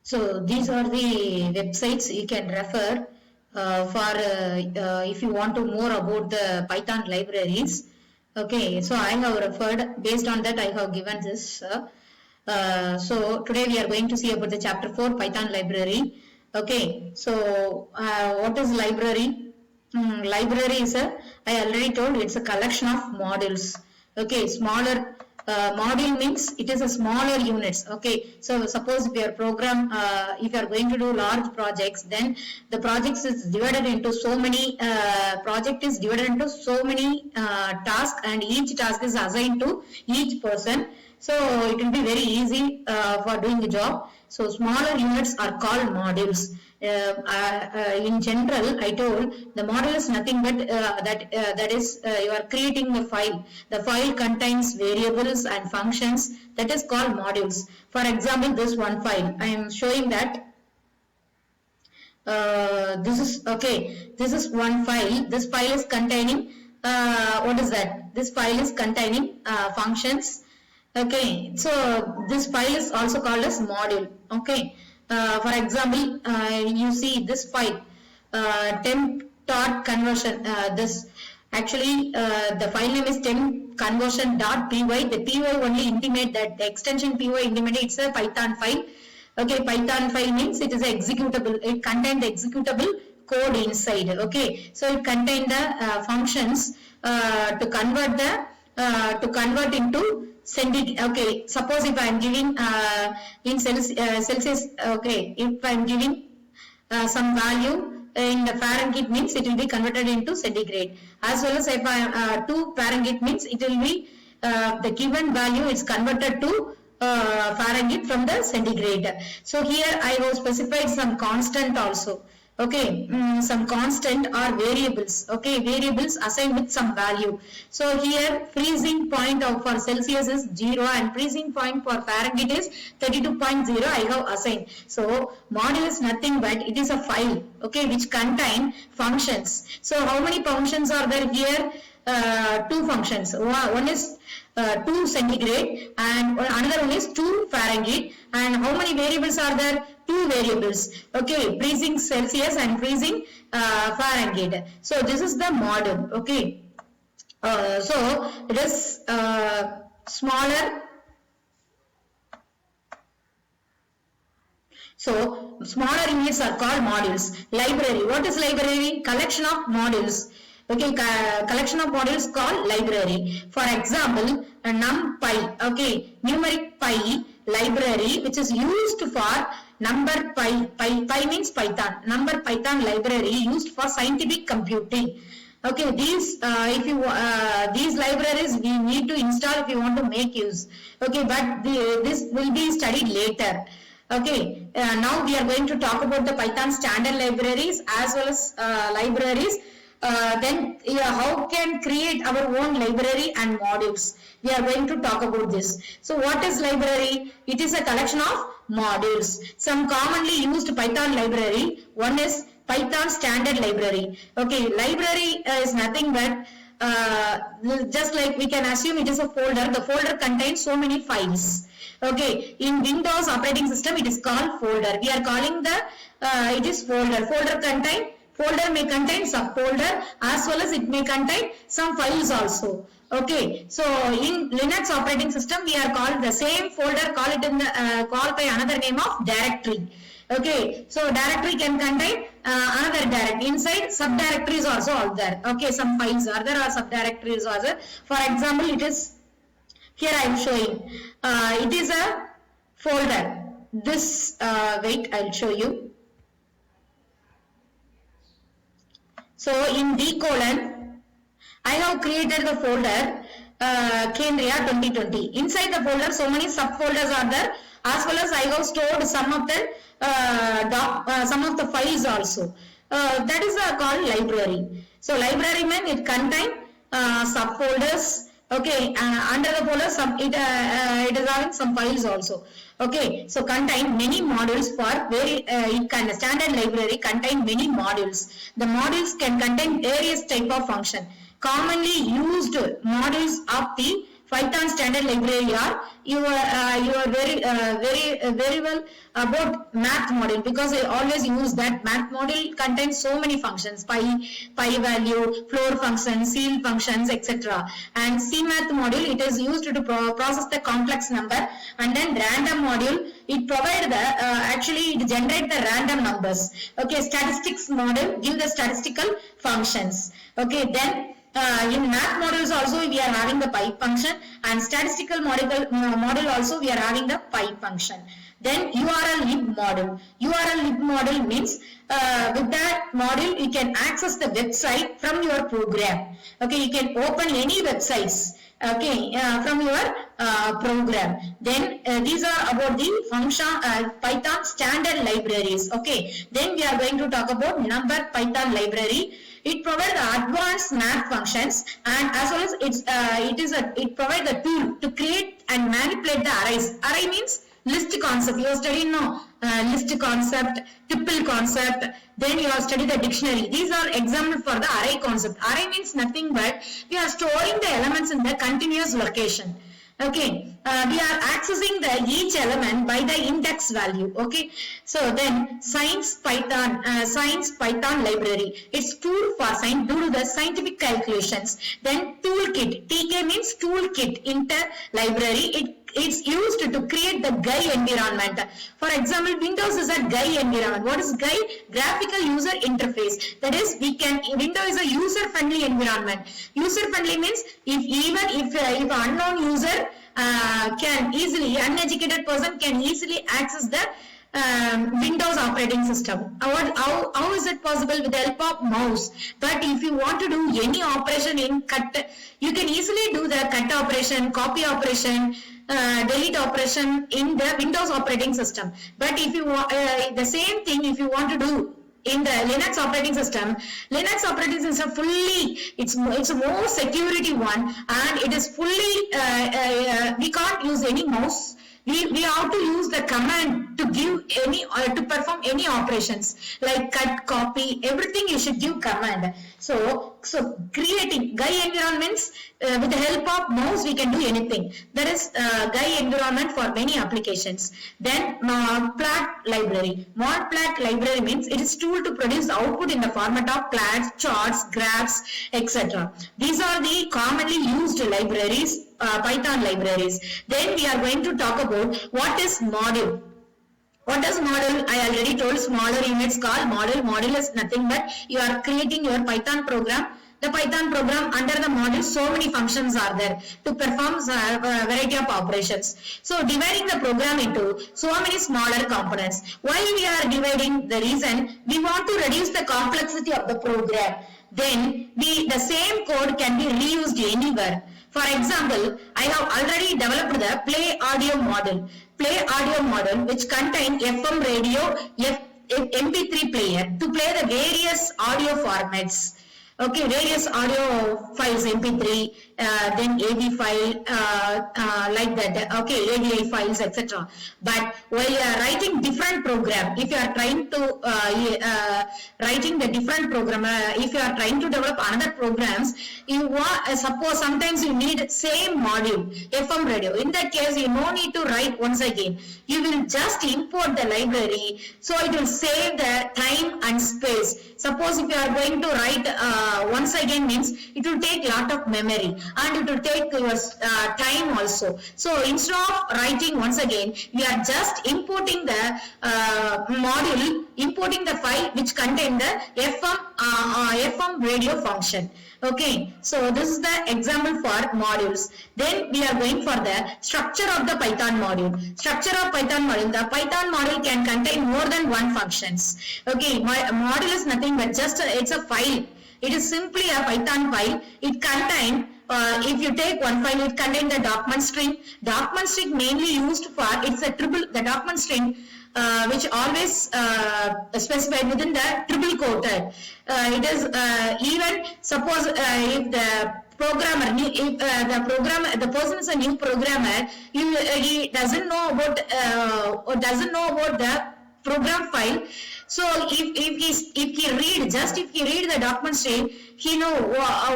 So these are the websites you can refer if you want to more about the Python libraries. Okay, so I have referred, based on that I have given this. So today we are going to see about the chapter 4 Python library. Okay, so what is library? Library is I already told, it's a collection of modules. Okay, smaller module means it is a smaller units. Okay, so suppose if your program, if you are going to do large projects, then the projects is divided into so many, tasks, and each task is assigned to each person. So it will be very easy for doing the job. So smaller units are called modules. In general, I told the module is nothing but that is you are creating the file. The file contains variables and functions, that is called modules. For example, this one file I am showing that. This is okay. This is one file. This file is containing what is that? This file is containing functions. Okay, so this file is also called as module. Okay, for example, you see this file, temp dot conversion. This actually the file name is temp conversion.py. The py only intimate that the extension py intimate it's a Python file. Okay, Python file means it is executable. It contains the executable code inside. Okay, so it contains the functions to convert into sending. Okay, suppose if I am giving in Celsius. Okay, if I am giving some value in the Fahrenheit, means it will be converted into centigrade. As well as if I am to Fahrenheit, means it will be the given value is converted to Fahrenheit from the centigrade. So here I have specified some constant also. Okay, some constant or variables. Okay, variables assigned with some value. So here freezing point for Celsius is 0 and freezing point for Fahrenheit is 32.0 I have assigned. So module is nothing but it is a file, okay, which contain functions. So how many functions are there here? Two functions. One is 2 centigrade and another one is 2 Fahrenheit. And how many variables are there? 2 variables. Okay, freezing Celsius and freezing Fahrenheit. So this is the model. Okay, so it is smaller. So smaller units are called modules. Library. What is library? Collection of modules. Okay, collection of modules called library. For example, NumPy. Okay, numeric pi library, which is used for number pi. Pi means Python. Number Python library used for scientific computing. Okay, these these libraries we need to install if you want to make use. Okay, but this will be studied later. Okay, now we are going to talk about the Python standard libraries as well as libraries. Then how can create our own library and modules. We are going to talk about this. So what is library? It is a collection of modules. Some commonly used Python library. One is Python standard library. Okay, library is nothing but just like we can assume it is a folder. The folder contains so many files. Okay, in Windows operating system it is called folder. We are calling the it is folder. Folder may contain subfolder as well as it may contain some files also. Okay, so in Linux operating system we are called the same folder, call it in the called by another name of directory. Okay, so directory can contain another directory. Inside subdirectories also are there. Okay, some files are there or subdirectories are there. For example, it is here I am showing. It is a folder. This wait, I will show you. So in D:, I have created the folder Cambria 2020. Inside the folder, so many subfolders are there. As well as I have stored some of the files also. That is called library. So library means it contains subfolders. Okay, under the folder it is having some files also. Okay, so contain many modules for standard library contain many modules. The modules can contain various type of function. Commonly used modules of the Python standard library are you are very well about math module, because I always use that. Math module contains so many functions, pi value, floor functions, ceil functions, etc. And CMath module, it is used to process the complex number. And then random module, it provide the actually it generate the random numbers. Okay, statistics module give the statistical functions. Okay, then in math modules also we are having the pipe function, and statistical module also we are having the pipe function. Then URL lib module. URL lib module means with that module you can access the website from your program. Okay, you can open any websites, okay, from your program. Then these are about the function Python standard libraries. Okay, then we are going to talk about number Python library. It provides the advanced math functions, and as well as it provides the tool to create and manipulate the arrays. Array means list concept. You have studied now list concept, tuple concept. Then you have studied the dictionary. These are examples for the array concept. Array means nothing but we are storing the elements in the continuous location. Okay, we are accessing the each element by the index value. Okay, so then science Python library. It's tool for science, due to the scientific calculations. Then toolkit. TK means toolkit. Inter library. It's used to create the GUI environment. For example, Windows is a GUI environment. What is GUI? Graphical user interface. That is, Windows is a user-friendly environment. User-friendly means if unknown user uneducated person can easily access the Windows operating system. How is it possible? With the help of mouse. But if you want to do any operation in cut, you can easily do the cut operation, copy operation, delete operation in the Windows operating system. But if you want the same thing, if you want to do in the Linux operating system fully, it's a more security one, and it is fully we can't use any mouse. We have to use the command to give any to perform any operations like cut, copy, everything you should give command. So creating GUI environments with the help of mouse we can do anything. That is GUI environment for many applications. Then Matplotlib library. Matplotlib library means it is tool to produce output in the format of plots, charts, graphs, etc. These are the commonly used libraries, Python libraries. Then we are going to talk about what is module. What is module? I already told smaller units called module. Module is nothing but you are creating your Python program. The Python program under the module, so many functions are there to perform a variety of operations. So dividing the program into so many smaller components. Why we are dividing? The reason we want to reduce the complexity of the program. Then the same code can be reused anywhere. For example, I have already developed the Play Audio model. Play Audio model which contain FM radio, MP3 player to play the various audio formats. Okay, various audio files, MP3, then AV file, like that. Okay, AVI files, etc. But while you are writing different program, if you are trying to writing the different program, if you are trying to develop another programs, you want suppose sometimes you need same module, FM radio. In that case, you no need to write once again. You will just import the library, so it will save the time and space. Suppose if you are going to write once again means it will take lot of memory and it will take your time also. So instead of writing once again, we are just importing the module, importing the file which contain the FM radio function. Okay, so this is the example for modules. Then we are going for the structure of the Python module. Structure of Python module. The Python module can contain more than one functions. Okay, module is nothing but just it's a file. It is simply a Python file. It contains if you take one file, it contains the document string. Document string mainly used for the document string which always specified within the triple quoted. It is even suppose if the programmer, the person is a new programmer, he doesn't know about the program file. So if he read the document string, he know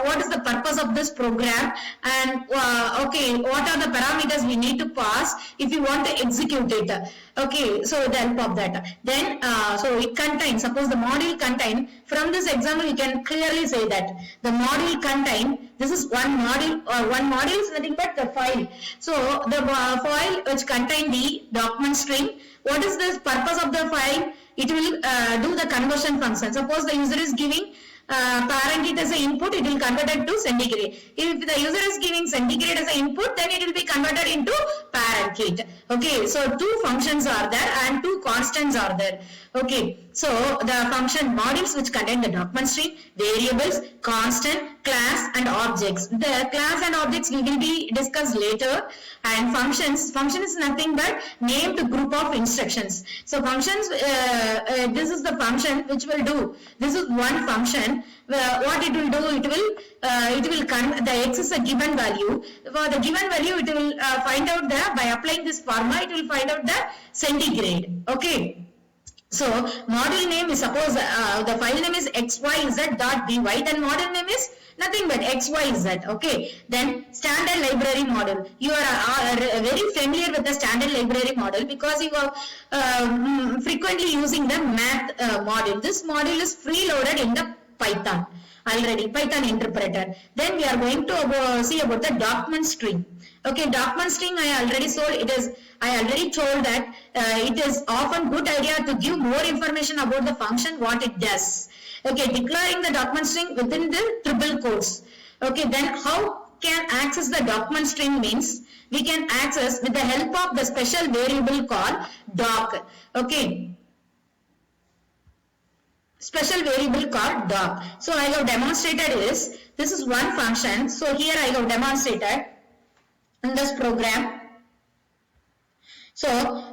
what is the purpose of this program, and okay, what are the parameters we need to pass if you want to execute it. Okay, so with the help of that, then so it contains, suppose the module contain, from this example you can clearly say that the module contain, this is one module, or one module is nothing but the file. So the file which contain the document string, what is the purpose of the file? It will do the conversion function. Suppose the user is giving Fahrenheit as an input, it will convert it to centigrade. If the user is giving centigrade as an input, then it will be converted into Fahrenheit. Okay, so two functions are there and two constants are there. Okay, so the function modules which contain the document string, variables, constant, class and objects. The class and objects we will be discussed later. And functions, function is nothing but named group of instructions. So functions, this is the function which will do, this is one function. What it will do, it will the x is a given value. For the given value, it will find out the, by applying this formula, it will find out the centigrade. Okay. So module name is, suppose the file name is xyz.py, then module name is nothing but xyz. Okay, then standard library model, you are very familiar with the standard library model because you are frequently using the math module. This module is preloaded in the Python already, Python interpreter. Then we are going to see about the document string. Okay, document string I already told that it is often good idea to give more information about the function, what it does. Okay, declaring the document string within the triple quotes. Okay, then how can access the document string means we can access with the help of the special variable called doc. Okay, special variable called doc. So I have demonstrated this is one function. So here I have demonstrated in this program. So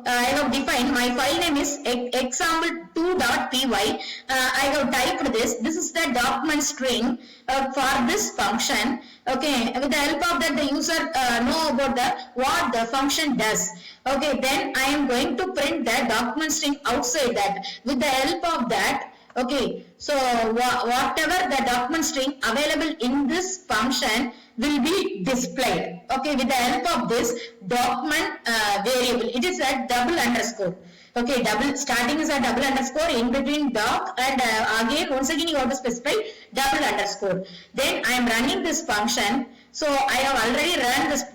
I have defined, my file name is example2.py. I have typed this. This is the document string for this function. Okay, with the help of that the user know about what the function does. Okay, then I am going to print the document string outside that. With the help of that, okay, so whatever the document string available in this function will be displayed. Okay, with the help of this document variable, it is a double underscore. Okay, double starting is a double underscore, in between doc and again once again you have to specify double underscore. Then I am running this function. So I have already run this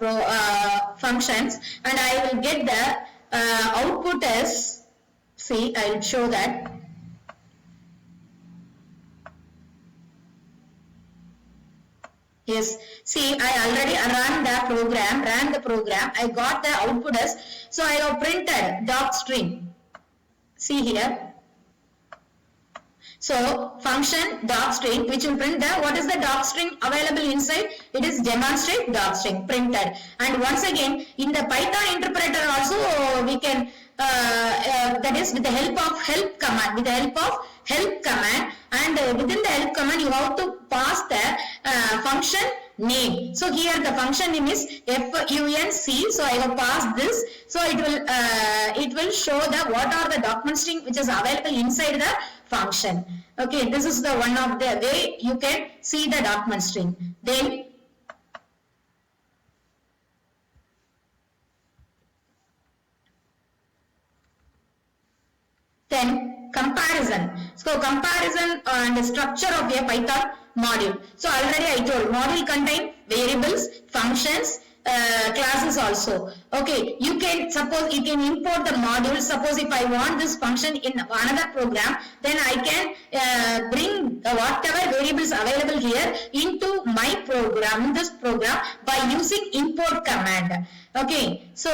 functions, and I will get the output as, see, I will show that. Yes, see, I already ran the program, I got the output as, so I have printed doc string. See here. So function doc string, which will print the, what is the doc string available inside? It is demonstrate doc string printed. And once again, in the Python interpreter also we can, that is with the help of help command, and within the help command you have to pass the function name. So here the function name is func. So I have passed this. So it will show the what are the document string which is available inside the function. Okay, this is the one of the way you can see the document string. Then comparison. So comparison and the structure of a Python module. So already I told module contain variables, functions, classes also. Okay, you can suppose you can import the module. Suppose if I want this function in another program, then I can bring whatever variables available here into my program, this program, by using import command. Okay, so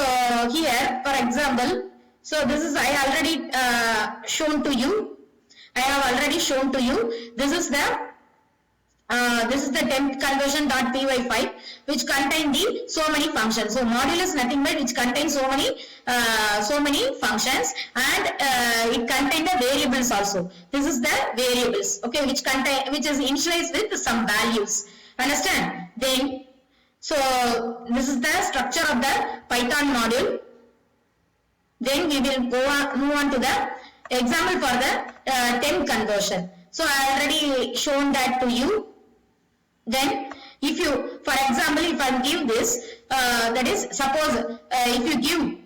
here for example, so this is I already shown to you. I have already shown to you. This is the temp conversion.py file which contain the so many functions. So module is nothing but which contains so many functions, and it contains the variables also. This is the variables, okay, which is initialized with some values. Understand? Then so this is the structure of the Python module. Then we will move on to the Example for the 10 conversion. So I already shown that to you. Then if you, for example, if I give this, that is suppose if you give